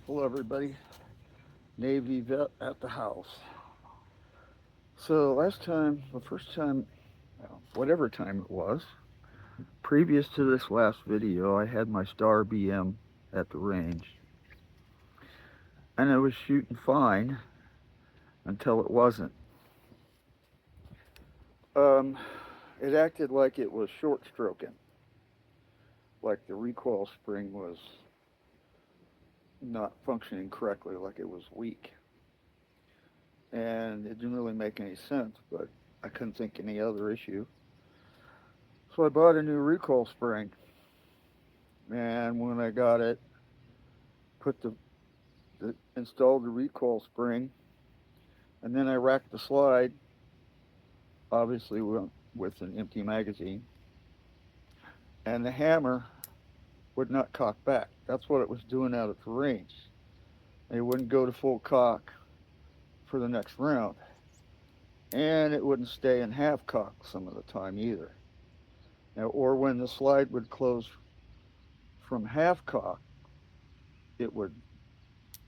Hello, everybody. Navy vet at the house. So, last time, the first time, well, whatever time it was, previous to this last video, I had my Star BM at the range. And I was shooting fine until it wasn't. Um, it acted like it was short stroking, like the recoil spring was not functioning correctly, like it was weak. And it didn't really make any sense, but I couldn't think any other issue. So I bought a new recoil spring, and when I got it, put installed the recoil spring, and then I racked the slide, obviously with an empty magazine, and the hammer would not cock back. That's what it was doing out at the range. It wouldn't go to full cock for the next round, and it wouldn't stay in half cock some of the time either. Now, or when the slide would close from half cock, it would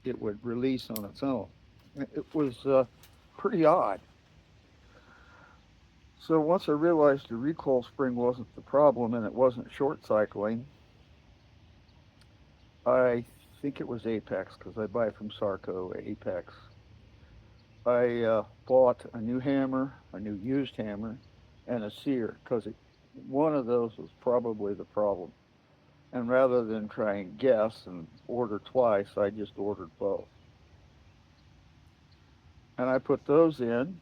it would release on its own. It was pretty odd. So once I realized the recoil spring wasn't the problem and it wasn't short cycling, I think it was Apex because I buy from Sarco Apex. I bought a new hammer, a new used hammer, and a sear because one of those was probably the problem. And rather than try and guess and order twice, I just ordered both. And I put those in,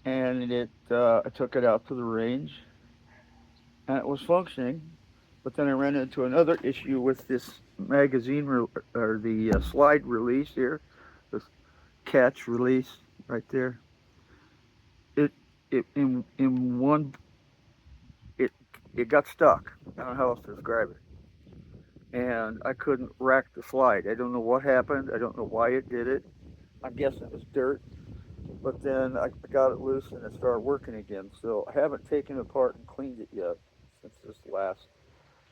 and I took it out to the range, and it was functioning. But then I ran into another issue with this magazine or the slide release here, this catch release right there. It in one it it got stuck. I don't know how else to describe it. And I couldn't rack the slide. I don't know what happened. I don't know why it did it. I'm guessing it was dirt. But then I got it loose and it started working again. So I haven't taken it apart and cleaned it yet since this last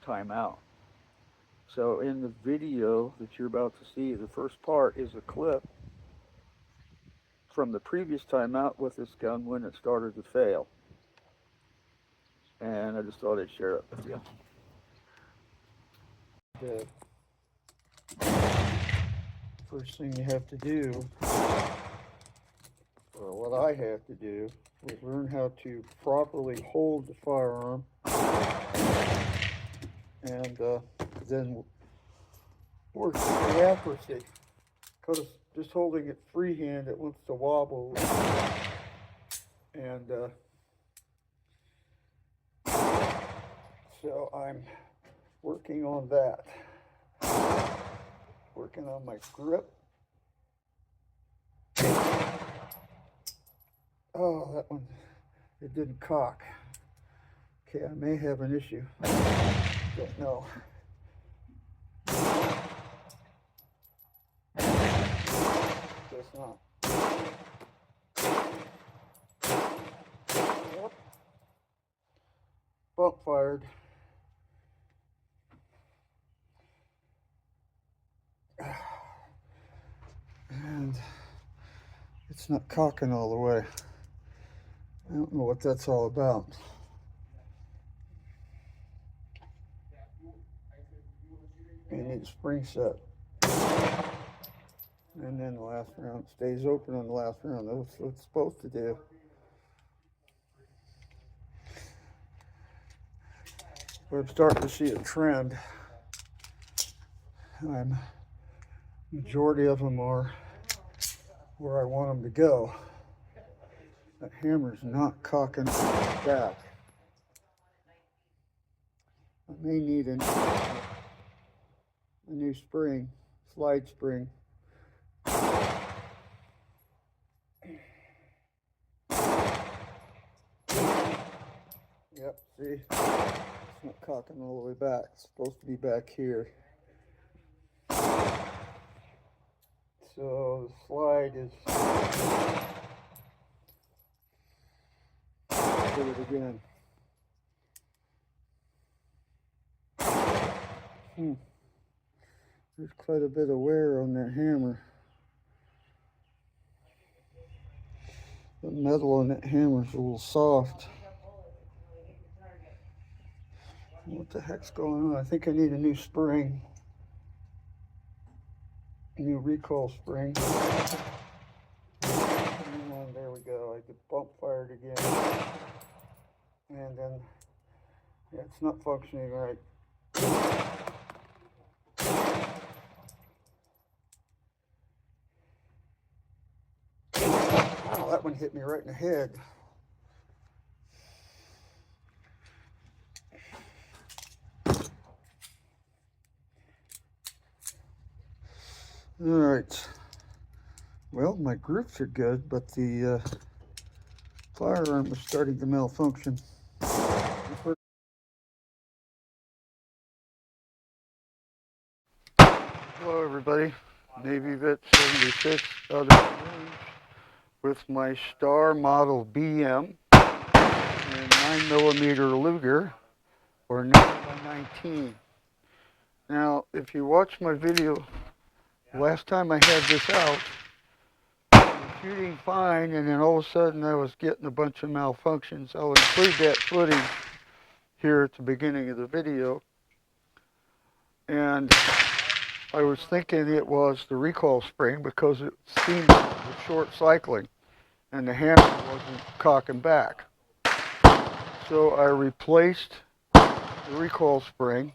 time out. So in the video that you're about to see, the first part is a clip from the previous time out with this gun when it started to fail. And I just thought I'd share it with you. The first thing you have to do, or what I have to do, is learn how to properly hold the firearm and then work the accuracy. Because just holding it freehand, it wants to wobble. And so I'm working on that. Working on my grip. Oh, that one, it didn't cock. Okay, I may have an issue. Don't know. Guess not. Yep. Bump fired. And it's not cocking all the way. I don't know what that's all about. You need a spring set. And then the last round stays open on the last round. That's what it's supposed to do. But I'm starting to see a trend. Majority of them are where I want them to go. That hammer's not cocking back. I may need a new spring, slide spring. Yep, see? It's not cocking all the way back. It's supposed to be back here. So the slide is... do it again. There's quite a bit of wear on that hammer. The metal on that hammer is a little soft. What the heck's going on? I think I need a new spring. A new recoil spring. And there we go. I get bump fired again. And then yeah, it's not functioning right. Wow, that one hit me right in the head. All right. Well, my grips are good, but the firearm is starting to malfunction. Hello, everybody. Navy Vet 76 out of the range with my Star Model BM and 9mm Luger, or 9x19. Now, if you watch my video, last time I had this out, I was shooting fine, and then all of a sudden I was getting a bunch of malfunctions. I'll include that footage here at the beginning of the video. And I was thinking it was the recoil spring because it seemed like it was short cycling and the hammer wasn't cocking back. So I replaced the recoil spring,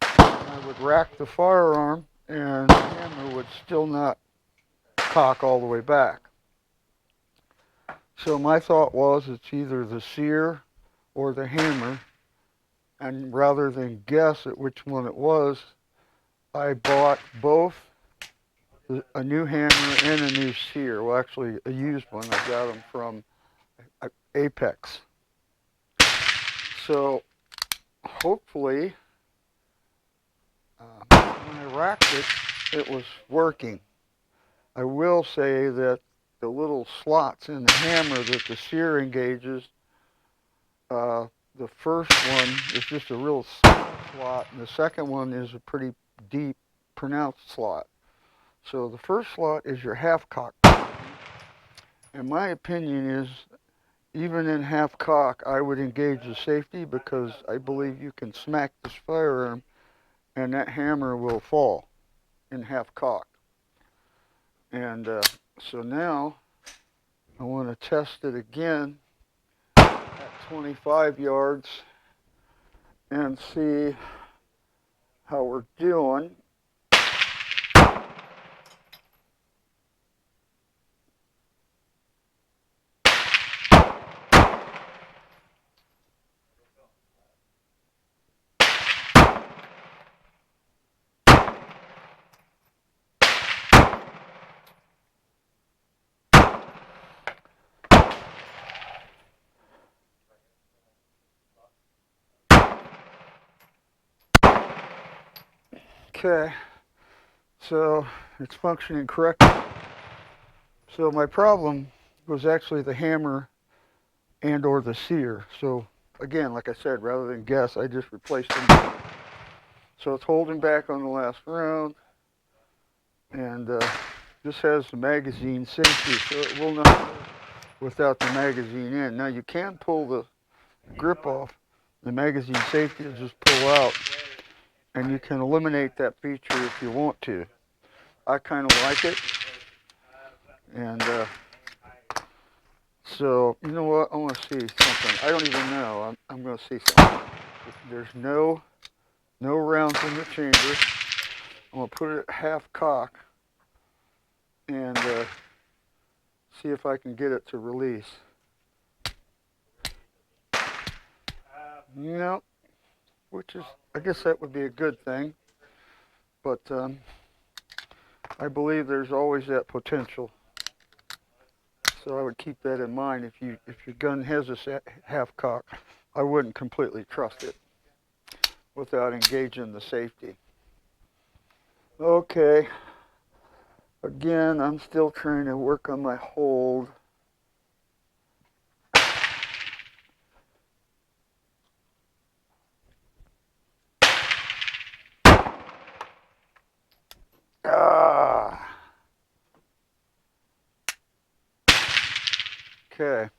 and I would rack the firearm and the hammer would still not cock all the way back. So my thought was it's either the sear or the hammer, and rather than guess at which one it was, I bought both a new hammer and a new sear. Well, actually a used one. I got them from Apex. So hopefully when I racked it, it was working. I will say that the little slots in the hammer that the sear engages, the first one is just a real small slot, and the second one is a pretty deep, pronounced slot. So the first slot is your half cock. And my opinion is, even in half cock, I would engage the safety because I believe you can smack this firearm and that hammer will fall in half cock. And so now I want to test it again at 25 yards and see how we're doing. Okay, so it's functioning correctly. So my problem was actually the hammer and or the sear. So again, like I said, rather than guess, I just replaced them. So it's holding back on the last round, and this has the magazine safety, so it will not work without the magazine in. Now you can pull the grip off. The magazine safety will just pull out, and you can eliminate that feature if you want to. I kind of like it, and so you know what? I want to see something. I don't even know. I'm going to see something. There's no rounds in the chamber. I'm going to put it at half cock and see if I can get it to release. No, which is, I guess that would be a good thing, but I believe there's always that potential. So I would keep that in mind. If your gun has this half cock, I wouldn't completely trust it without engaging the safety. Okay, again, I'm still trying to work on my hold. Okay.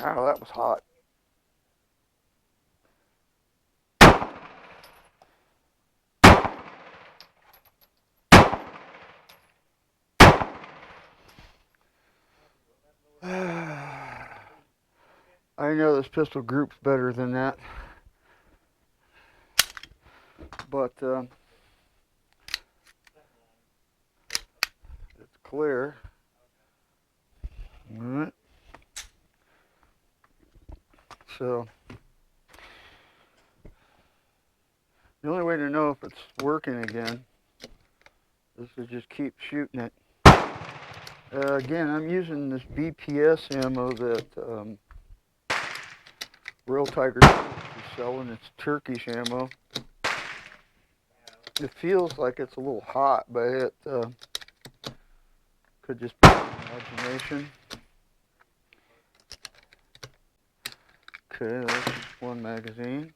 Oh, that was hot. I know this pistol group's better than that, but it's clear. All right. So the only way to know if it's working again is to just keep shooting it. Again, I'm using this BPS ammo that Real Tiger is selling. It's Turkish ammo. It feels like it's a little hot, but it could just be imagination. Okay, that's just one magazine.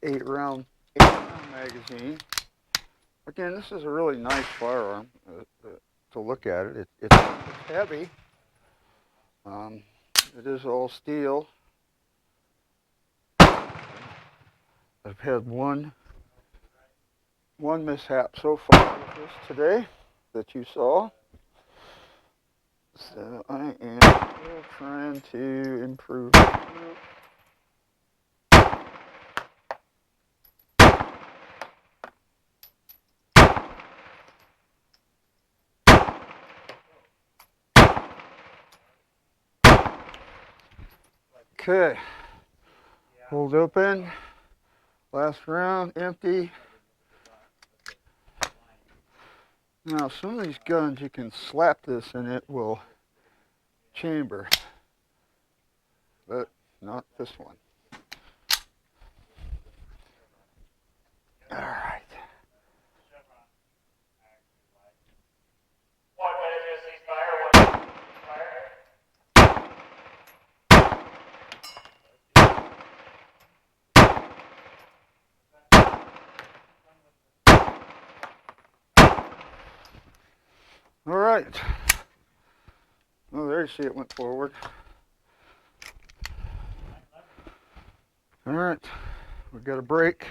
It's 8 round magazine. Again, this is a really nice firearm to look at it. It's heavy. It is all steel. I've had one mishap so far with this today that you saw. So I am still trying to improve. Okay, hold open. Last round, empty. Now, some of these guns, you can slap this and it will chamber, but not this one. All right. All right. Oh, there you see it went forward. All right. We've got a break.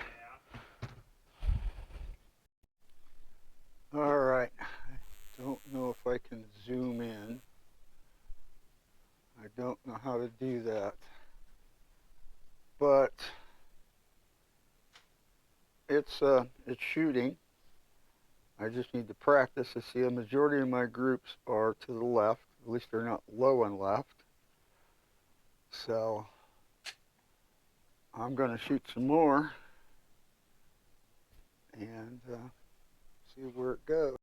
All right. I don't know if I can zoom in. I don't know how to do that. But it's shooting. I just need to practice to see a majority of my groups are to the left. At least they're not low and left. So I'm going to shoot some more and see where it goes.